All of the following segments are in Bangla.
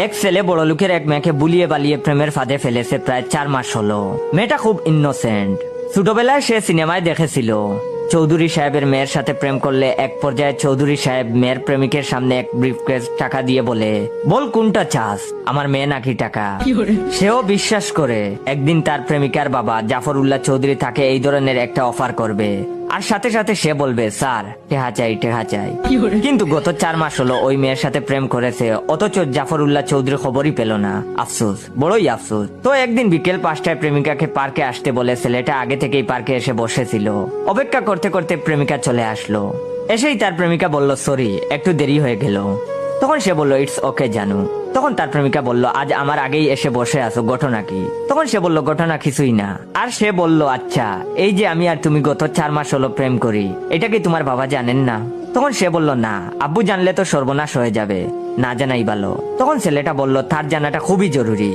এক ছেলে বড় লোকের এক মেয়েকে বুলিয়ে বালিয়ে প্রেমের ফাঁদে ফেলেছে প্রায় 4 মাস হলো। মেয়েটা খুব ইনোসেন্ট। ছোটবেলায় সে সিনেমায় দেখেছিল চৌধুরী সাহেবের মেয়ের সাথে প্রেম করলে এক পর্যায়ে চৌধুরী সাহেব মেয়ের প্রেমিকের সামনে এক ব্রিফকেস টাকা দিয়ে বলে, বল কোনটা চাস, আমার মেয়ে নাকি টাকা। সেও বিশ্বাস করে। একদিন তার প্রেমিকার বাবা জাফর উল্লাহ চৌধুরী তাকে এই ধরনের একটা অফার করবে, আর সাথে সাথে সে বলবে, স্যার টেহা চাই টেহা চাই। কিন্তু গত 4 মাস হলো ওই মেয়ের সাথে প্রেম করেছে, অথচ জাফর উল্লাহ চৌধুরী খবরই পেল না। আফসোস, বড়ই আফসোস। তো একদিন বিকেল 5টায় প্রেমিকাকে পার্কে আসতে বলে ছেলেটা আগে থেকেই পার্কে এসে বসেছিল। অপেক্ষা করতে করতে প্রেমিকা চলে আসলো। এসেই তার প্রেমিকা বলল, সরি একটু দেরি হয়ে গেল। তখন সে বলল, ইটস ওকে জানু। তখন তার প্রেমিকা বলল, আজ আমার আগেই এসে বসে আছো, ঘটনা কি? তখন সে বলল, ঘটনা কিছুই না। আর সে বলল, আচ্ছা এই যে আমি আর তুমি গত 4 মাস হলো প্রেম করি, এটা কি তোমার বাবা জানেন না? তখন সে বলল, না, আব্বু জানলে তো সর্বনাশ হয়ে যাবে, না জানাই ভালো। তখন ছেলেটা বলল, তার জানাটা খুবই জরুরি।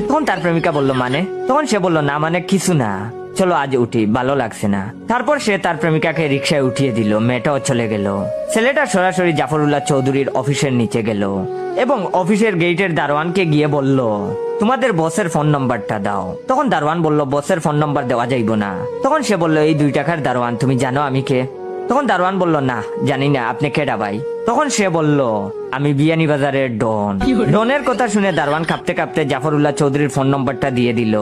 তখন তার প্রেমিকা বলল, মানে? তখন সে বলল, না মানে কিছু না, চলো আজ উঠি, ভালো লাগছে না। তারপর সে তার প্রেমিকাকে রিক্সায় উঠিয়ে দিল, মেয়েটাও চলে গেল। ছেলেটা সরাসরি জাফর উল্লাহ চৌধুরীর অফিসের নিচে গেল এবং অফিসের গেটের দারোয়ানকে গিয়ে বলল, তোমাদের বসের ফোন নাম্বারটা দাও। তখন দারোয়ান বলল, বসের ফোন নাম্বার দেওয়া যাইব না। তখন সে বলল, এই 2 টাকার দারোয়ান, তুমি জানো আমি কে? তখন দারোয়ান বলল, না জানি না, আপনি কেডা ভাই? তখন সে বলল, আমি বিয়ানীবাজারের ডন। ডনের কথা শুনে দারোয়ান কাঁপতে কাঁপতে জাফর উল্লাহ চৌধুরীর ফোন নাম্বারটা দিয়ে দিল।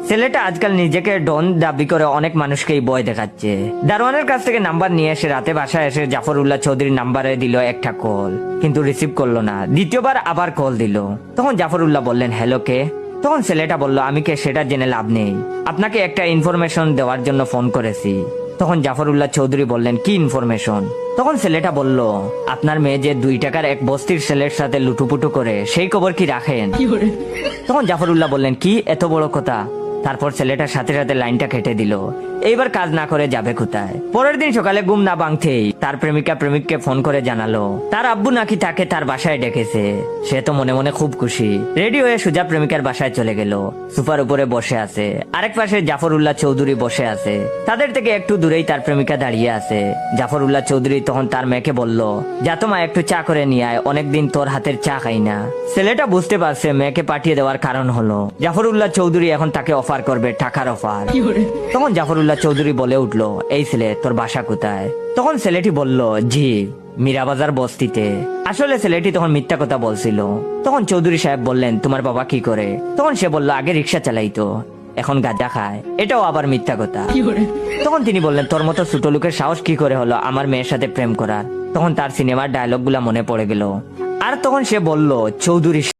ছেলেটা আজকাল নিজেকে ডন দাবি করে অনেক মানুষকেই ভয় দেখাচ্ছে। দারোয়ানের কাছ থেকে নাম্বার নিয়ে এসে রাতে বাসায় এসে জাফর উল্লাহ চৌধুরীর নাম্বারে দিল একটা কল, কিন্তু রিসিভ করলো না। দ্বিতীয়বার আবার কল দিল। তখন জাফর উল্লাহ বললেন, হ্যালো কে? তখন ছেলেটা বলল, আমি কে সেটা জেনে লাভ নেই, আপনাকে একটা ইনফরমেশন দেওয়ার জন্য ফোন করেছি। তখন জাফর উল্লাহ চৌধুরী বললেন, কি ইনফরমেশন? তখন ছেলেটা বলল, আপনার মেয়ে যে 2 টাকার এক বস্তির ছেলের সাথে লুটুপুটু করে, সেই খবর কি রাখেন? তখন জাফর উল্লাহ বললেন, কি এত বড় কথা? তারপর ছেলেটার সাথে সাথে লাইনটা কেটে দিল। এইবার কাজ না করে যাবে কোথায়? পরের দিন সকালে ঘুম না ভাঙতেই তার প্রেমিকা প্রেমিককে ফোন করে জানালো, তার আব্বু নাকি তাকে তার বাসায় ডেকেছে। সে তো মনে মনে খুব খুশি। রেডি হয়ে সোজা প্রেমিকার বাসায় চলে গেল। সোফার উপরে বসে আছে, আরেক পাশে জাফর উল্লাহ চৌধুরী বসে আছে। তাদের থেকে একটু দূরেই তার প্রেমিকা দাঁড়িয়ে আছে। জাফর উল্লাহ চৌধুরী তখন তার মেয়েকে বলল, যা তো মা, একটু চা করে নিয়ে আয়, অনেকদিন তোর হাতের চা খাই না। ছেলেটা বুঝতে পারছে মেয়েকে পাঠিয়ে দেওয়ার কারণ হলো জাফর উল্লাহ চৌধুরী এখন তাকে অফার করবে, টাকার অফার। তখন জাফর উল্লাহ চৌধুরী বলে উঠলো, এই ছেলে, তোর বাসা কোথায়? তখন ছেলেটি বলল, জি মীরাবাজার বস্তিতে। আসলে ছেলেটি তখন মিথ্যা কথা বলছিল। তখন চৌধুরী সাহেব বললেন, তোমার বাবা কি করে? তখন সে বলল, আগে রিক্সা চালাইতো, এখন গাঁজা খায়। এটাও আবার মিথ্যা কথা। তখন তিনি বললেন, তোর মতো ছোট লোকের সাহস কি করে হলো আমার মেয়ের সাথে প্রেম করার? তখন তার সিনেমার ডায়লগ গুলা মনে পড়ে গেল। আর তখন সে বলল, চৌধুরী